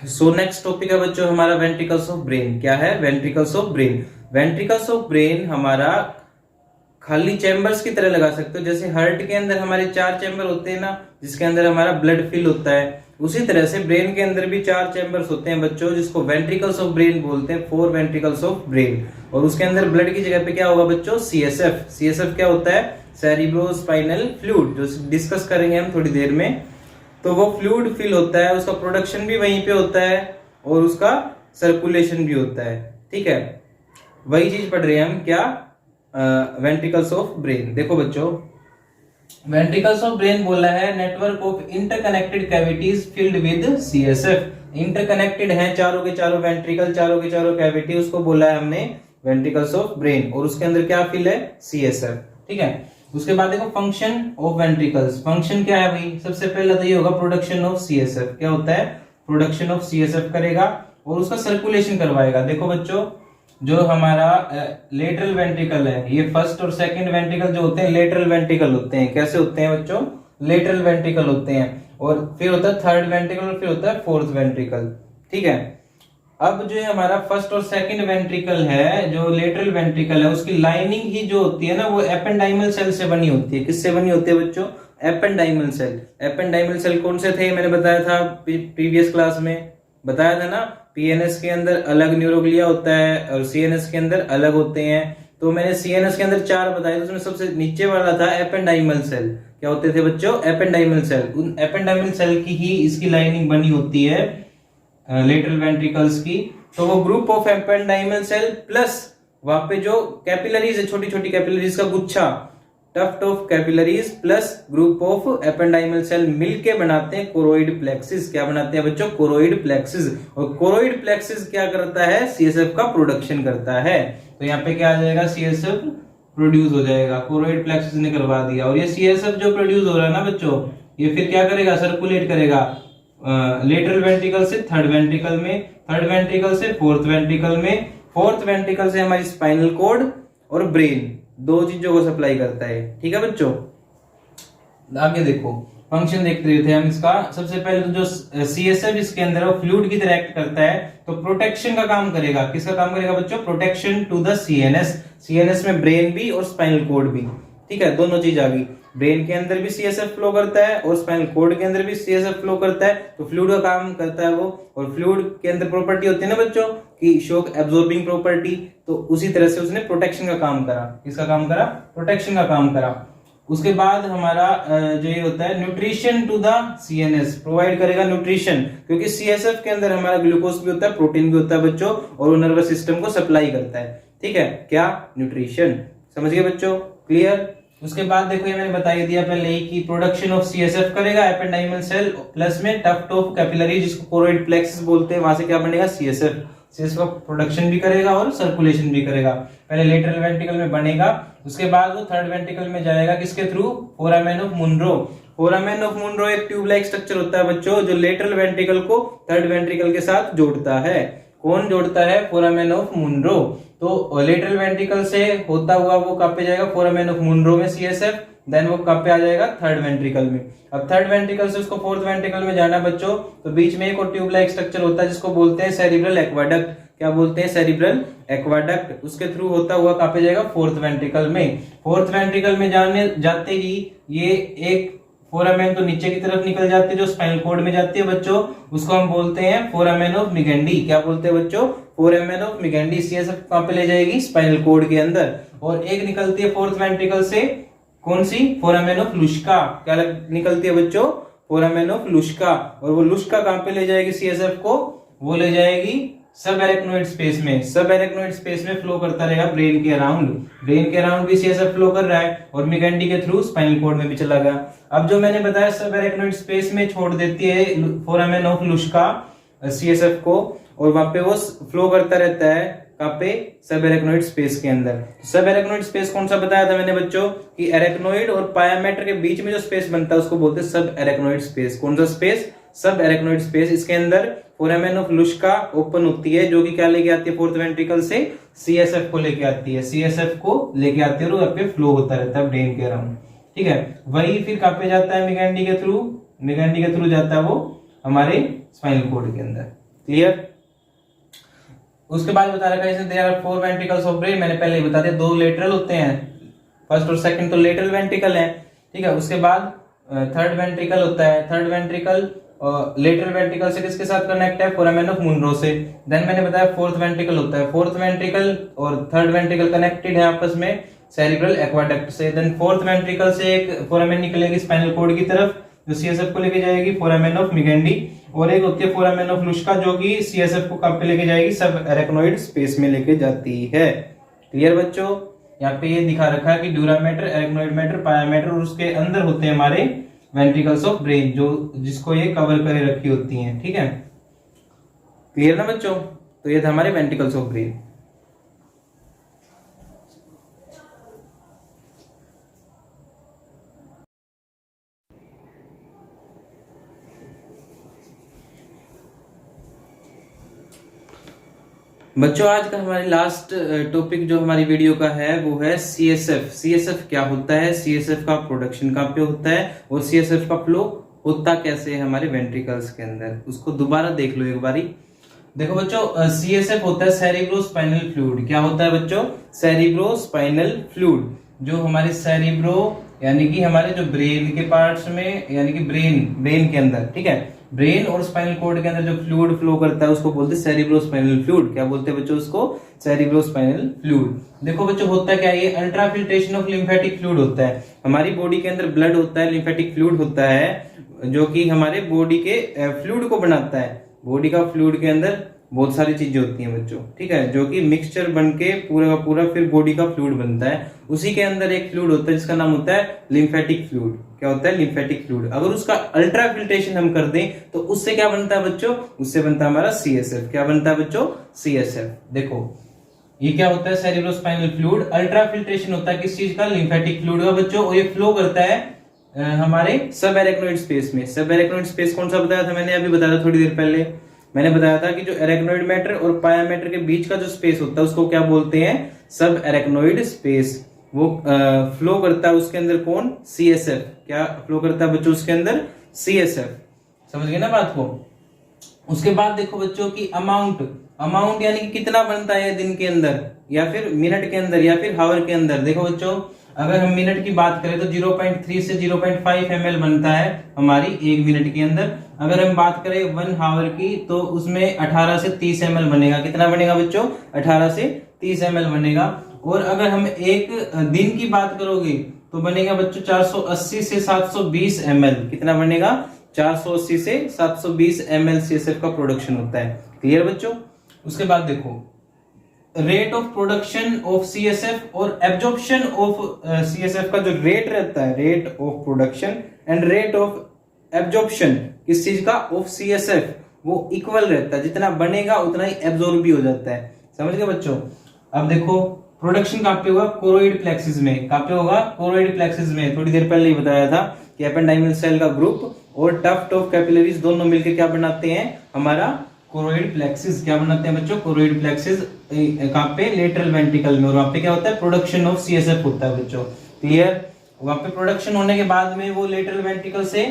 So next topic है बच्चों हमारा वेंट्रिकल्स ऑफ ब्रेन। क्या है? Ventricles of brain. Ventricles of brain हमारा खाली चैम्बर्स की तरह लगा सकते हो। जैसे हार्ट के अंदर हमारे 4 चैम्बर होते हैं ना, जिसके अंदर हमारा ब्लड फिल होता है, उसी तरह से ब्रेन के अंदर भी 4 चैम्बर्स होते हैं बच्चों, जिसको वेंट्रिकल्स ऑफ ब्रेन बोलते हैं। 4 वेंट्रिकल्स ऑफ ब्रेन। और उसके अंदर ब्लड की जगह पे क्या होगा बच्चों? सीएसएफ। सीएसएफ क्या होता है? सेरिब्रोस्पाइनल फ्लूइड, जो डिस्कस करेंगे हम थोड़ी देर में। तो वो फ्लूइड फिल होता है, उसका प्रोडक्शन भी वहीं पे होता है और उसका सर्कुलेशन भी होता है। ठीक है, वही चीज पढ़ रहे हैं हम। क्या? Ventricles of brain. देखो बच्चों, वेंट्रिकल्स ऑफ ब्रेन बोला है network of interconnected cavities filled with CSF. Interconnected है चारों के चारों वेंट्रिकल, चारों के चारों कैविटी, उसको बोला है हमने वेंट्रिकल्स ऑफ ब्रेन। और उसके अंदर क्या फिल है? सीएसएफ। ठीक है, उसके बाद देखो फंक्शन ऑफ वेंट्रिकल्स। फंक्शन क्या है भाई? सबसे पहले तो ये होगा प्रोडक्शन ऑफ सीएसएफ। क्या होता है? प्रोडक्शन ऑफ सीएसएफ करेगा और उसका सर्कुलेशन करवाएगा। देखो बच्चों, जो हमारा लेटरल वेंट्रिकल है, ये फर्स्ट और सेकंड वेंट्रिकल जो होते हैं लेटरल वेंट्रिकल होते हैं। कैसे होते हैं बच्चों? लेटरल वेंट्रिकल होते हैं। और फिर होता है थर्ड वेंट्रिकल और फिर होता है फोर्थ वेंट्रिकल। ठीक है, अब जो हमारा फर्स्ट और सेकंड वेंट्रिकल है, जो लेटरल वेंट्रिकल है, उसकी लाइनिंग ही जो होती है ना, वो एपेंडाइमल सेल से बनी होती है। किससे बनी होती है बच्चों? Ependymal cell. एपेंडाइमल सेल कौन से थे? मैंने बताया था प्रीवियस क्लास में, बताया था ना। पीएनएस के अंदर अलग न्यूरोग्लिया होता है और सीएनएस के अंदर अलग होते हैं। तो मैंने सीएनएस के अंदर 4 बताए, उसमें सबसे नीचे वाला था एपेंडाइमल सेल। क्या होते थे बच्चों? Ependymal cell. उन एपेंडाइमल सेल की ही इसकी लाइनिंग बनी होती है लेटरल वेंट्रिकल्स की। तो वो group of ependymal cell plus वहां पे जो कैपिलरीज है, छोटी छोटी कैपिलरीज का गुच्छा, tuft of capillaries plus group of ependymal cell मिलके बनाते हैं कोरोइड प्लेक्सिस। क्या बनाते हैं बच्चों? Choroid plexus. और कोरोइड प्लेक्सिस क्या करता है? सीएसएफ का प्रोडक्शन करता है। तो यहाँ पे क्या आ जाएगा? सीएसएफ प्रोड्यूस हो जाएगा। कोरोइड प्लेक्सिस ने करवा दिया। और ये सीएसएफ जो प्रोड्यूस हो रहा है ना बच्चों, ये फिर क्या करेगा? सर्कुलेट करेगा लेटरल वेंट्रिकल से थर्ड वेंट्रिकल में, थर्ड वेंट्रिकल से फोर्थ वेंट्रिकल में, फोर्थ वेंट्रिकल से हमारी स्पाइनल कॉर्ड और ब्रेन, 2 चीजों को सप्लाई करता है। ठीक है बच्चों, आगे देखो फंक्शन देखते थे हम इसका। सबसे पहले तो जो सीएसएफ इसके अंदर है, फ्लूइड की तरह एक्ट करता है, तो प्रोटेक्शन का काम करेगा। किसका काम करेगा बच्चों? Protection to the CNS. CNS में ब्रेन भी और स्पाइनल कॉर्ड भी। ठीक है, दोनों चीज आ गई। ब्रेन के अंदर भी सीएसएफ फ्लो करता है और स्पाइनल कॉर्ड के अंदर भी सीएसएफ फ्लो करता है। तो फ्लूइड का काम करता है वो। और फ्लूइड के अंदर प्रॉपर्टी होती है ना बच्चों कि शॉक एब्जॉर्बिंग प्रॉपर्टी, तो उसी तरह से उसने प्रोटेक्शन का काम करा। किसका काम करा? प्रोटेक्शन का काम करा। उसके बाद हमारा जो ये होता है nutrition to the CNS, provide करेगा न्यूट्रिशन, क्योंकि सीएसएफ के अंदर हमारा ग्लूकोज भी होता है, प्रोटीन भी होता है बच्चों, और वो नर्वस सिस्टम को सप्लाई करता है। ठीक है, क्या? न्यूट्रिशन। समझ गए बच्चों? क्लियर? उसके बाद देखो ये मैंने बता दिया पहले ही कि प्रोडक्शन ऑफ सीएसएफ करेगा एपेंडाइमल सेल प्लस में टफ्ट ऑफ कैपिलरी, जिसको कोरोइड प्लेक्सिस बोलते हैं, वहां से क्या बनेगा? सीएसएफ। सीएसएफ का प्रोडक्शन भी करेगा और सर्कुलेशन भी करेगा। पहले लेटरल वेंट्रिकल में बनेगा, उसके बाद वो थर्ड वेंट्रिकल में जाएगा। किसके through? Foramen of Monro. Foramen of Monro एक ट्यूब लाइक स्ट्रक्चर होता है बच्चों, जो लेटरल वेंट्रिकल को थर्ड वेंट्रिकल के साथ जोड़ता है। कौन जोड़ता है? Foramen of Monro. तो लेटरल वेंट्रिकल से होता हुआ वो कहाँ पे जाएगा? फोरामेन ऑफ मुनरो में सीएसएफ, देन वो कहाँ पे आ जाएगा? थर्ड वेंट्रिकल में। अब थर्ड वेंट्रिकल से उसको फोर्थ वेंट्रिकल में जाना बच्चों, तो बीच में एक और ट्यूब लाइक स्ट्रक्चर होता है जिसको बोलते हैं सेरिब्रल एक्वाडक्ट। क्या बोलते हैं? Cerebral aqueduct. उसके थ्रू होता हुआ कहाँ पे जाएगा? फोर्थ वेंट्रिकल में। फोर्थ वेंट्रिकल में जाते ही ये एक फोरामेन तो नीचे की तरफ निकल जाती है, जो स्पाइनल कॉर्ड में जाती है बच्चों, उसको हम बोलते हैं फोरामेन ऑफ मिगेंडी। क्या बोलते हैं बच्चों? Foramen of मिगेंडी। सीएसएफ कहां पे ले जाएगी? स्पाइनल कॉर्ड के अंदर। और एक निकलती है फोर्थ वेंट्रिकल से, कौन सी? Foramen of Luschka. क्या निकलती है बच्चों? Foramen of Luschka. और वो लुश्का कहां पे ले जाएगी सीएसएफ को? वो ले जाएगी सब एरेक्नोइड स्पेस में। सब एरेक्नोइड स्पेस में फ्लो करता रहेगा ब्रेन के अराउंड। ब्रेन के अराउंड भी सीएसएफ फ्लो कर रहा है और मिगेंडी के थ्रू स्पाइनल कॉर्ड में भी चला गया। अब जो मैंने बताया सब एरेक्नोइड स्पेस में छोड़ देती है फोरामेन ऑफ लुश्का सीएसएफ को, और वहां पे वो फ्लो करता रहता है कहां पे? सब एरेक्नोइड स्पेस के अंदर। सब एरेक्नोइड स्पेस कौन सा बताया था मैंने बच्चों कि एरेक्नोइड और पायामेटर के बीच में जो स्पेस बनता है उसको बोलते हैं सब एरेक्नोइड स्पेस। कौन सा स्पेस? सब एरेक्नोइड स्पेस। इसके अंदर फोरामेन ऑफ लुश्का ओपन होती है, जो कि क्या लेके आती है? फोर्थ वेंट्रिकल से सीएसएफ को लेके आती है। सीएसएफ को लेके आती है और वहां पे फ्लो होता रहता है ब्रेन के अराउंड। ठीक है, वही फिर कहां पे जाता है? मिगेंडी के थ्रू। मिगेंडी के थ्रू जाता है वो हमारे स्पाइनल कॉर्ड के अंदर। क्लियर। उसके बाद बता रखा है इसमें there are 4 ventricles of brain, मैंने पहले ही बता दिया, 2 लेटरल होते हैं, फर्स्ट और सेकंड तो लेटरल वेंट्रिकल है, ठीक है। उसके बाद थर्ड वेंट्रिकल होता है, थर्ड वेंट्रिकल लेटरल वेंट्रिकल से किसके साथ कनेक्ट है, फोरामेन ऑफ मुनरो से। देन मैंने बताया फोर्थ वेंट्रिकल होता है, फोर्थ वेंट्रिकल और थर्ड वेंट्रिकल कनेक्टेड है आपस में सेरिब्रल एक्वाडक्ट से। देन फोर्थ वेंट्रिकल से एक फोरामेन निकलेगी स्पाइनल कॉर्ड की तरफ जो सीएसएफ को लेके जाएगी, फोरामेन ऑफ मिगेंडी, और एक होती है फोरामेन ऑफ लुस्का जो कि सीएसएफ को कहां पे लेके जाएगी, सब एरेक्नोइड स्पेस में लेके जाती है। क्लियर बच्चों, यहाँ पे ये दिखा रखा है कि ड्यूरामेटर, एरेक्नोइड मैटर, पायामेटर, और उसके अंदर होते हैं हमारे वेंट्रिकल्स ऑफ ब्रेन जो जिसको ये कवर करे रखी होती हैं, ठीक है। क्लियर ना बच्चों, तो ये था हमारे वेंट्रिकल्स ऑफ ब्रेन। बच्चों आज का हमारे लास्ट टॉपिक जो हमारी वीडियो का है वो है सीएसएफ। सीएसएफ क्या होता है, सीएसएफ का प्रोडक्शन कहाँ पे होता है, और सीएसएफ का फ्लो होता कैसे है हमारे वेंट्रिकल्स के अंदर, उसको दोबारा देख लो एक बारी। देखो बच्चों, सीएसएफ होता है सेरिब्रोस्पाइनल फ्लूइड। क्या होता है बच्चों, सेरिब्रोस्पाइनल फ्लूइड, जो हमारे सेरिब्रो यानी कि हमारे जो ब्रेन के पार्ट्स में, यानी कि ब्रेन के अंदर, ठीक है, ब्रेन और स्पाइनल कॉर्ड के अंदर जो फ्लूइड फ्लो करता है उसको बोलते हैं सेरिब्रोस्पाइनल फ्लूइड। क्या बोलते हैं बच्चों उसको, सेरिब्रोस्पाइनल फ्लूइड। देखो बच्चों होता क्या है, ये अल्ट्राफिल्ट्रेशन ऑफ लिम्फेटिक फ्लूइड होता है। हमारी बॉडी के अंदर ब्लड होता है, लिम्फेटिक फ्लूइड होता है जो कि हमारे बॉडी के फ्लूइड को बनाता है। बॉडी का फ्लूइड के अंदर बहुत सारी चीजें होती हैं बच्चों, ठीक है, जो कि मिक्सचर बन के पूरा का पूरा फिर बॉडी का फ्लूइड बनता है। उसी के अंदर एक फ्लूइड होता है जिसका नाम होता है लिम्फेटिक फ्लूइड। क्या होता है, लिम्फेटिक फ्लूइड। अगर उसका अल्ट्राफिल्ट्रेशन हम कर दें तो उससे क्या बनता है बच्चों, उससे बनता है हमारा सीएसएफ। क्या बनता है बच्चों, सीएसएफ। देखो ये क्या होता है, सेरिब्रोस्पाइनल फ्लूइड। अल्ट्राफिल्ट्रेशन होता है किस चीज का, लिम्फेटिक फ्लूइड का बच्चों, और ये फ्लो करता है हमारे सब एरेक्नोइड स्पेस में। सब एरेक्नोइड स्पेस कौन सा बताया था मैंने, अभी बताया था थोड़ी देर पहले। मैंने बताया था कि जो एरेक्नोइड मैटर और पायामेटर के बीच का जो स्पेस होता है उसको क्या बोलते हैं, सब एरेक्नोइड स्पेस। वो फ्लो करता है उसके अंदर कौन, सीएसएफ। क्या फ्लो करता है बच्चों उसके अंदर, सीएसएफ। समझ गए ना बात को। उसके बाद देखो बच्चों की अमाउंट यानी कि कितना बनता है दिन के अंदर, या फिर मिनट के अंदर, या फिर हावर के अंदर। देखो बच्चों अगर हम मिनट की बात करें तो 0.3 से 0.5 ml बनता है हमारी एक मिनट के अंदर। अगर हम बात करें 1 हावर की तो उसमें 18 से 30 ml बनेगा। कितना बनेगा बच्चों, 18 से 30 ml बनेगा। और अगर हम एक दिन की बात करोगे तो बनेगा बच्चों 480 से 720 ml। कितना बनेगा, 480 से 720 ml सीएसएफ का प्रोडक्शन होता है। क्लियर बच्चों। उसके बाद देखो rate of production of CSF और एब्जॉर्प्शन ऑफ सीएसएफ का जो रेट रहता है, rate of production and rate of absorption किस चीज का, ऑफ सीएसएफ, वो इक्वल रहता है। जितना बनेगा उतना ही एब्जॉर्ब भी हो जाता है। समझ गए बच्चों। अब देखो प्रोडक्शन कहां पे होगा, कोरोइड प्लेक्सिस में। कहां पे होगा, कोरोइड प्लेक्सिस में। थोड़ी देर पहले ही बताया था कि एपेंडाइमल सेल का ग्रुप और टफ्ट ऑफ कैपिलरीज दोनों मिलकर क्या बनाते हैं, हमारा कोरोइड प्लेक्सिस। क्या बनाते हैं बच्चों, कोरोइड प्लेक्सिस। कहां पे, लेटरल वेंट्रिकल में। और वहां पे क्या होता है, प्रोडक्शन ऑफ सीएसएफ होता है बच्चों। क्लियर। वहां पे प्रोडक्शन होने के बाद में वो लेटरल वेंट्रिकल से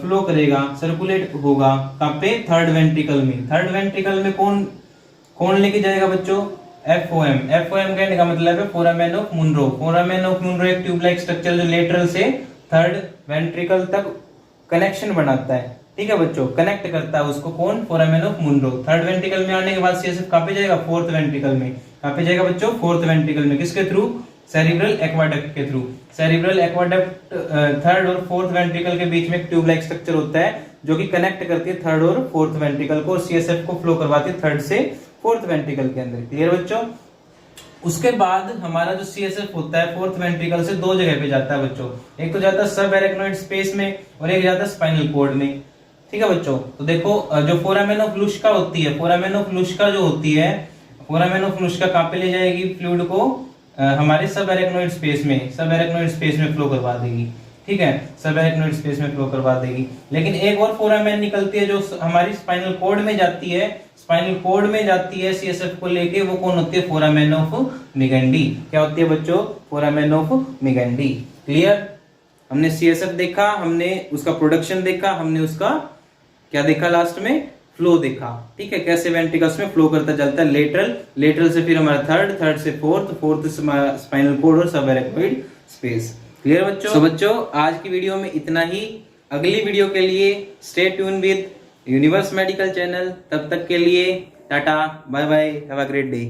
फ्लो करेगा, सर्कुलेट होगा। कहां पे, थर्ड वेंट्रिकल में। थर्ड वेंट्रिकल में कौन लेके जाएगा बच्चों, एफओएम। एफओएम कहने का मतलब है foramen of Monro. Foramen of Monro एक ट्यूब लाइक स्ट्रक्चर जो लेटरल से थर्ड वेंट्रिकल तक कनेक्शन बनाता है, ठीक है बच्चों, कनेक्ट करता है उसको कौन, foramen of Monro. Third ventricle में आने के बाद सीएसएफ कहां पे जाएगा, फोर्थ वेंट्रिकल में। कहां पे जाएगा बच्चों, फोर्थ वेंट्रिकल में। किसके थ्रू, सेरिब्रल एक्वाडक्ट के थ्रू। सेरिब्रल एक्वाडक्ट थर्ड और फोर्थ वेंट्रिकल के बीच में एक ट्यूब लाइक स्ट्रक्चर होता है जो कि कनेक्ट करती है थर्ड और फोर्थ वेंट्रिकल को, और सीएसएफ को फ्लो करवाती है थर्ड से फोर्थ वेंट्रिकल के अंदर। क्लियर बच्चों। उसके बाद हमारा जो सीएसएफ होता है फोर्थ वेंट्रिकल से दो जगह पे जाता है बच्चों। एक तो जाता है सब एरेक्नोइड स्पेस में और एक जाता है स्पाइनल कॉर्ड में, ठीक है बच्चों। तो देखो जो फोरामेन ऑफ लुस्का होती है, फोरामेन ऑफ लुस्का जो होती है, फोरामेन ऑफ लुस्का कहां पे ले जाएगी फ्लूइड को, हमारे सब एरेक्नोइड स्पेस में, सब एरेक्नोइड स्पेस में फ्लो करवा देगी, ठीक है, सब एरेक्नोइड स्पेस में फ्लो करवा देगी। लेकिन एक और फोरामेन निकलती है जो हमारी स्पाइनल कॉर्ड में जाती है, स्पाइनल कॉर्ड में जाती है सीएसएफ को लेके। वो कौन होती है, फोरामेन ऑफ मिगेंडी। क्या होती है बच्चों, फोरामेन ऑफ मिगेंडी। क्लियर। हमने सीएसएफ देखा, हमने उसका प्रोडक्शन देखा, हमने उसका क्या देखा लास्ट में, फ्लो देखा, ठीक है, कैसे वेंट्रिकल्स में फ्लो करता चलता है, लेटरल, लेटरल से फिर हमारा थर्ड, थर्ड से फोर्थ, फोर्थ से स्पाइनल कोड और सबएरेक्नोइड स्पेस। क्लियर बच्चों? तो बच्चों आज की वीडियो में इतना ही। अगली वीडियो के लिए stay tune with Universe medical channel. तब तक के लिए tata, bye bye, have a great day.